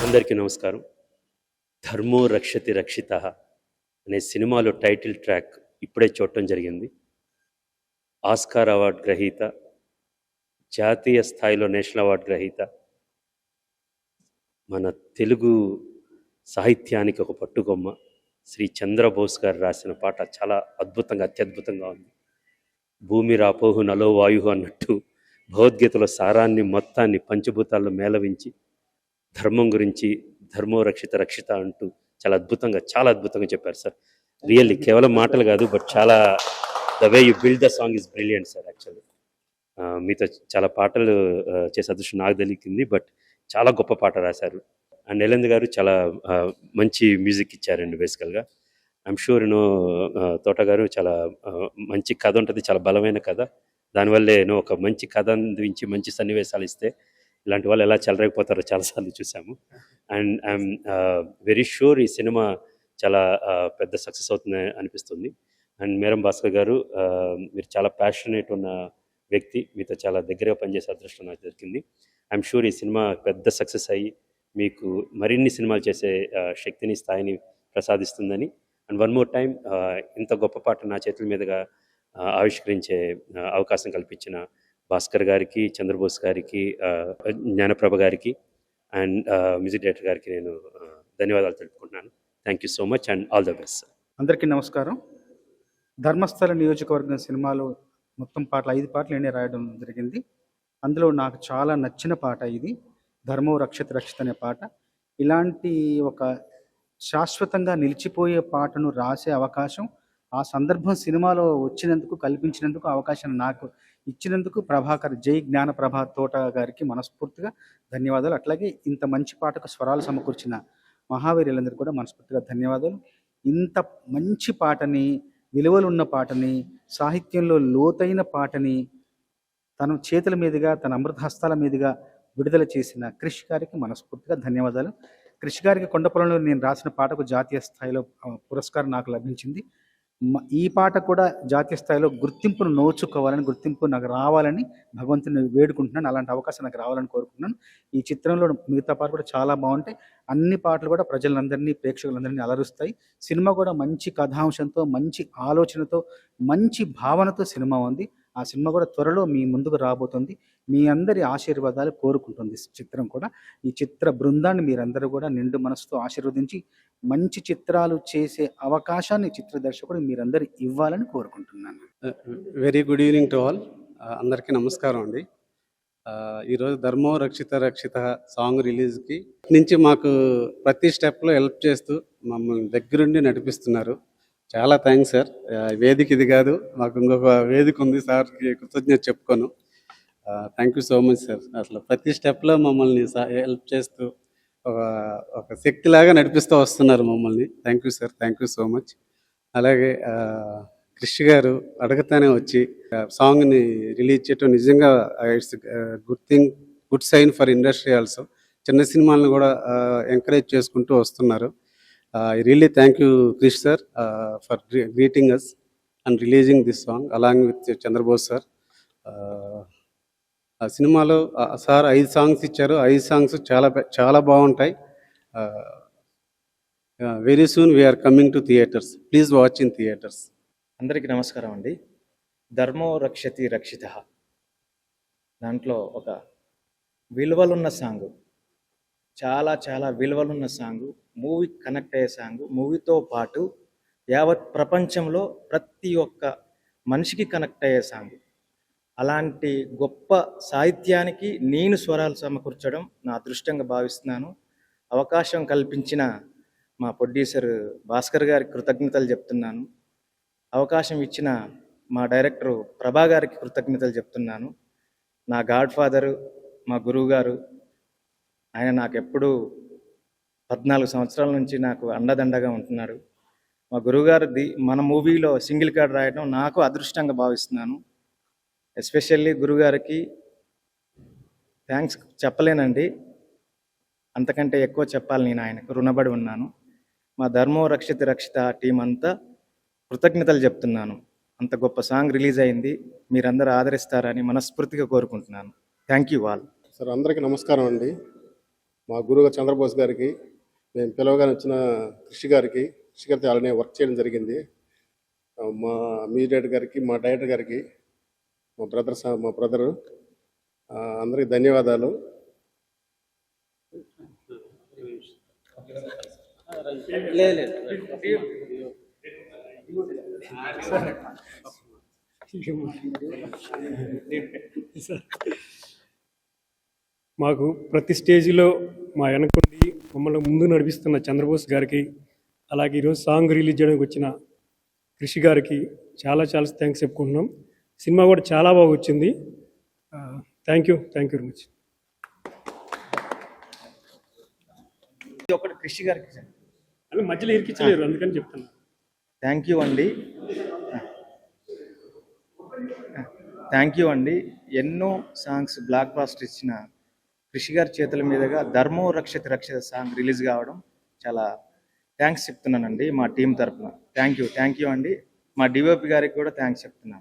అందరికీ నమస్కారం. 'ధర్మో రక్షతి రక్షితః' అనే సినిమాలో టైటిల్ ట్రాక్ ఇప్పుడే చూడటం జరిగింది. ఆస్కార్ అవార్డ్ గ్రహీత, జాతీయ స్థాయిలో నేషనల్ అవార్డ్ గ్రహీత, మన తెలుగు సాహిత్యానికి ఒక పట్టుకొమ్మ శ్రీ చంద్రబోస్ గారు రాసిన పాట చాలా అద్భుతంగా, అత్యద్భుతంగా ఉంది. భూమి రాపోహు నలో వాయువు అన్నట్టు భగవద్గీతలో సారాన్ని మొత్తాన్ని పంచభూతాల్లో మేళవించి ధర్మం గురించి ధర్మో రక్షిత రక్షిత అంటూ చాలా అద్భుతంగా చెప్పారు సార్. రియల్లీ కేవలం మాటలు కాదు, బట్ చాలా the way you build the song is brilliant sir. Actually మీతో చాలా పాటలు చేసే అదృష్టం నాకు దొరికింది, బట్ చాలా గొప్ప పాట రాశారు. అండ్ ఎలంద్ గారు చాలా మంచి మ్యూజిక్ ఇచ్చారండి. బేసికల్గా ఐఎమ్ షూర్ తోట గారు చాలా మంచి కథ ఉంటుంది, చాలా బలమైన కథ. దానివల్లే ఒక మంచి కథ అందించి మంచి సన్నివేశాలు ఇస్తే ఇలాంటి వాళ్ళు ఎలా చెలరేకపోతారో చాలాసార్లు చూసాము. అండ్ ఐఎమ్ వెరీ షూర్ ఈ సినిమా చాలా పెద్ద సక్సెస్ అవుతుంది అనిపిస్తుంది. అండ్ మేరం భాస్కర్ గారు, మీరు చాలా ప్యాషనేట్ ఉన్న వ్యక్తి, మీతో చాలా దగ్గరగా పనిచేసే అదృష్టం నాకు దొరికింది. ఐఎమ్ షూర్ ఈ సినిమా పెద్ద సక్సెస్ అయ్యి మీకు మరిన్ని సినిమాలు చేసే శక్తిని, స్థాయిని ప్రసాదిస్తుందని. అండ్ వన్ మోర్ టైం, ఇంత గొప్ప పాట నా చేతుల మీదుగా ఆవిష్కరించే అవకాశం కల్పించిన భాస్కర్ గారికి, చంద్రబోస్ గారికి, జ్ఞానప్రభ గారికి అండ్ మ్యూజిక్ డైరెక్టర్ గారికి నేను ధన్యవాదాలు తెలుపుకుంటున్నాను. Thank you so much and all the best. అందరికీ నమస్కారం. ధర్మస్థల నియోజకవర్గం సినిమాలో మొత్తం పాటలు 5 పాటలు నేనే రాయడం జరిగింది. అందులో నాకు చాలా నచ్చిన పాట ఇది, ధర్మో రక్షిత రక్షిత అనే పాట. ఇలాంటి ఒక శాశ్వతంగా నిలిచిపోయే పాటను రాసే అవకాశం, ఆ సందర్భం సినిమాలో వచ్చినందుకు, కల్పించినందుకు, అవకాశాన్ని నాకు ఇచ్చినందుకు ప్రభాకర్, జై జ్ఞానప్రభ తోట గారికి మనస్ఫూర్తిగా ధన్యవాదాలు. అట్లాగే ఇంత మంచి పాటకు స్వరాలు సమకూర్చిన మహావీరులందరికీ కూడా మనస్ఫూర్తిగా ధన్యవాదాలు. ఇంత మంచి పాటని, విలువలున్న పాటని, సాహిత్యంలో లోతైన పాటని తన చేతుల మీదుగా, తన అమృత హస్తాల మీదుగా విడుదల చేసిన క్రిష్ గారికి మనస్ఫూర్తిగా ధన్యవాదాలు. క్రిష్ గారికి కొండపొలంలో నేను రాసిన పాటకు జాతీయ స్థాయిలో పురస్కారం నాకు లభించింది. ఈ పాట కూడా జాతీయ స్థాయిలో గుర్తింపును నోచుకోవాలని, గుర్తింపు నాకు రావాలని భగవంతుని వేడుకుంటున్నాను. అలాంటి అవకాశం నాకు రావాలని కోరుకుంటున్నాను. ఈ చిత్రంలో మిగతా పాటలు కూడా చాలా బాగుంటాయి. అన్ని పాటలు కూడా ప్రజలందరినీ, ప్రేక్షకులందరినీ అలరుస్తాయి. సినిమా కూడా మంచి కథాంశంతో, మంచి ఆలోచనతో, మంచి భావనతో సినిమా ఉంది. ఆ సినిమా కూడా త్వరలో మీ ముందుకు రాబోతుంది. మీ అందరి ఆశీర్వాదాలు కోరుకుంటుంది చిత్రం కూడా. ఈ చిత్ర బృందాన్ని మీరందరూ కూడా నిండు మనసుతో ఆశీర్వదించి మంచి చిత్రాలు చేసే అవకాశాన్ని చిత్ర దర్శకుడు మీరందరూ ఇవ్వాలని కోరుకుంటున్నాను. Very good evening to all. అందరికీ నమస్కారం అండి. ఈరోజు ధర్మో రక్షిత రక్షిత సాంగ్ రిలీజ్కి నుంచి మాకు ప్రతి స్టెప్లో హెల్ప్ చేస్తూ మమ్మల్ని దగ్గరుండి నడిపిస్తున్నారు. చాలా థ్యాంక్స్ సార్. వేదిక ఇది కాదు, మాకు ఇంకొక వేదిక ఉంది, సార్కి కృతజ్ఞత చెప్పుకోను. Thank you so much sir. అసలు ప్రతి స్టెప్లో మమ్మల్ని హెల్ప్ చేస్తూ ఒక శక్తిలాగా నడిపిస్తూ వస్తున్నారు మమ్మల్ని. Thank you sir, thank you so much. అలాగే క్రిష్ గారు అడగతానే వచ్చి సాంగ్ని రిలీజ్ చేయటం నిజంగా it's good thing, good sign for industry also. చిన్న సినిమాలను కూడా ఎంకరేజ్ చేసుకుంటూ వస్తున్నారు. I really thank you, Krish sir, for greeting us and releasing this song along with Chandrabose sir. ఆ సినిమాలో సార్ 5 సాంగ్స్ ఇచ్చారు. 5 సాంగ్స్ చాలా బాగుంటాయి. Very soon we are coming to theatres. Please watch in theatres. అందరికీ నమస్కారం అండి. ధర్మో రక్షతి రక్షిత, దాంట్లో ఒక విలువలున్న సాంగ్, చాలా విలువలున్న సాంగ్, మూవీ కనెక్ట్ అయ్యే సాంగ్, మూవీతో పాటు యావత్ ప్రపంచంలో ప్రతి ఒక్క మనిషికి కనెక్ట్ అయ్యే సాంగ్. అలాంటి గొప్ప సాహిత్యానికి నేను స్వరాలు సమకూర్చడం నా అదృష్టంగా భావిస్తున్నాను. అవకాశం కల్పించిన మా ప్రొడ్యూసర్ భాస్కర్ గారికి కృతజ్ఞతలు చెప్తున్నాను. అవకాశం ఇచ్చిన మా డైరెక్టరు ప్రభా గారికి కృతజ్ఞతలు చెప్తున్నాను. నా గాడ్ ఫాదరు, మా గురువు గారు, ఆయన నాకు ఎప్పుడూ 14 సంవత్సరాల నుంచి నాకు అండదండగా ఉంటున్నాడు. మా గురువుగారిది మన మూవీలో సింగిల్ కార్డ్ రాయడం నాకు అదృష్టంగా భావిస్తున్నాను. ఎస్పెషల్లీ గురుగారికి థ్యాంక్స్ చెప్పలేనండి, అంతకంటే ఎక్కువ చెప్పాలి. నేను ఆయనకు రుణపడి ఉన్నాను. మా ధర్మో రక్షిత రక్షిత టీం అంతా కృతజ్ఞతలు చెప్తున్నాను. అంత గొప్ప సాంగ్ రిలీజ్ అయింది, మీరందరూ ఆదరిస్తారని మనస్ఫూర్తిగా కోరుకుంటున్నాను. Thank you all. సార్ అందరికీ నమస్కారం అండి. మా గురువు చంద్రబోస్ గారికి, మేము పిలవగానే వచ్చిన కృషి గారికి, కృషి గారితో అలానే వర్క్ చేయడం జరిగింది. మా మ్యూజిక్ గారికి, మా డైరెక్టర్ గారికి, మా బ్రదరు అందరికీ ధన్యవాదాలు. మాకు ప్రతి స్టేజిలో మా వెనకుండి మమ్మల్ని ముందు నడిపిస్తున్న చంద్రబోస్ గారికి, అలాగే ఈరోజు సాంగ్ రిలీజ్ చేయడానికి వచ్చిన కృషి గారికి చాలా చాలా థ్యాంక్స్ చెప్పుకుంటున్నాం. సినిమా కూడా చాలా బాగా వచ్చింది. Thank you very much. ఒకటి కృషి గారికి అలా మధ్యలో ఇరికించలేరు, అందుకని చెప్తున్నా. థ్యాంక్ యూ అండి. ఎన్నో సాంగ్స్ బ్లాక్ బాస్టర్ ఇచ్చిన కృషి గారి చేతుల మీదుగా ధర్మో రక్షిత రక్షిత సాంగ్ రిలీజ్ కావడం చాలా థ్యాంక్స్ చెప్తున్నానండి మా టీం తరఫున. థ్యాంక్ యూ అండి. మా డిఓపి గారికి కూడా థ్యాంక్స్ చెప్తున్నాను.